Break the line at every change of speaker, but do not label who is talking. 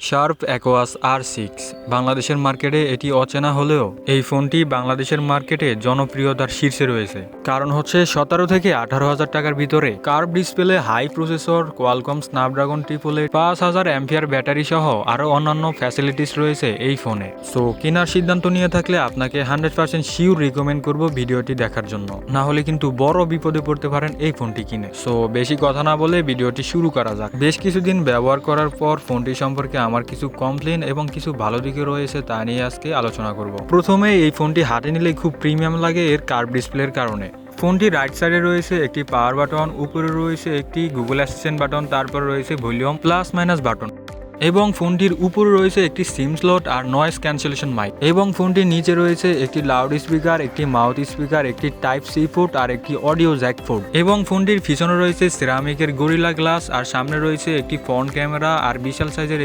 Sharp aqueous R6 বাংলাদেশের মার্কেটে এটি অচেনা হলেও এই ফোনটি বাংলাদেশের মার্কেটে জনপ্রিয়তার শীর্ষে রয়েছে। কারণ হচ্ছে 17 থেকে 18,000 টাকার ভিতরে curve display, high processor, Qualcomm Snapdragon 888, 5000 ampere battery সহ আরও অন্যান্য ফ্যাসিলিটিস রয়েছে এই ফোনে। সো কেনার সিদ্ধান্ত নিয়ে থাকলে আপনাকে 100% শিওর রিকমেন্ড করব ভিডিওটি দেখার জন্য, না হলে কিন্তু বড় বিপদে পড়তে পারেন এই ফোনটি কিনে। সো বেশি কথা না বলে ভিডিওটি শুরু করা যাক। বেশ কিছুদিন ব্যবহার করার পর ফোনটি সম্পর্কে আমার কিছু কমপ্লেন এবং কিছু ভালো দিকে রয়েছে তা নিয়ে আজকে আলোচনা করব। প্রথমে এই ফোনটি হাতে নিলে খুব প্রিমিয়াম লাগে এর কার্ভ ডিসপ্লের কারণে। ফোনটি রাইট সাইডে রয়েছে একটি পাওয়ার বাটন, উপরে রয়েছে একটি গুগল অ্যাসিস্ট্যান্ট বাটন, তারপর রয়েছে ভলিউম প্লাস মাইনাস বাটন এবং ফোনটির উপরে রয়েছে একটি সিম স্লট আর নয়েজ ক্যান্সেলেশন মাইক এবং ফোনটির নিচে রয়েছে একটি লাউড স্পিকার, একটি মাউথ স্পিকার, একটি টাইপ সি পোর্ট আর একটি অডিও জ্যাক পোর্ট এবং ফোনটির পিছনে রয়েছে সিরামিকের গরিলা গ্লাস আর সামনে রয়েছে একটি ফ্রন্ট ক্যামেরা আর বিশাল সাইজের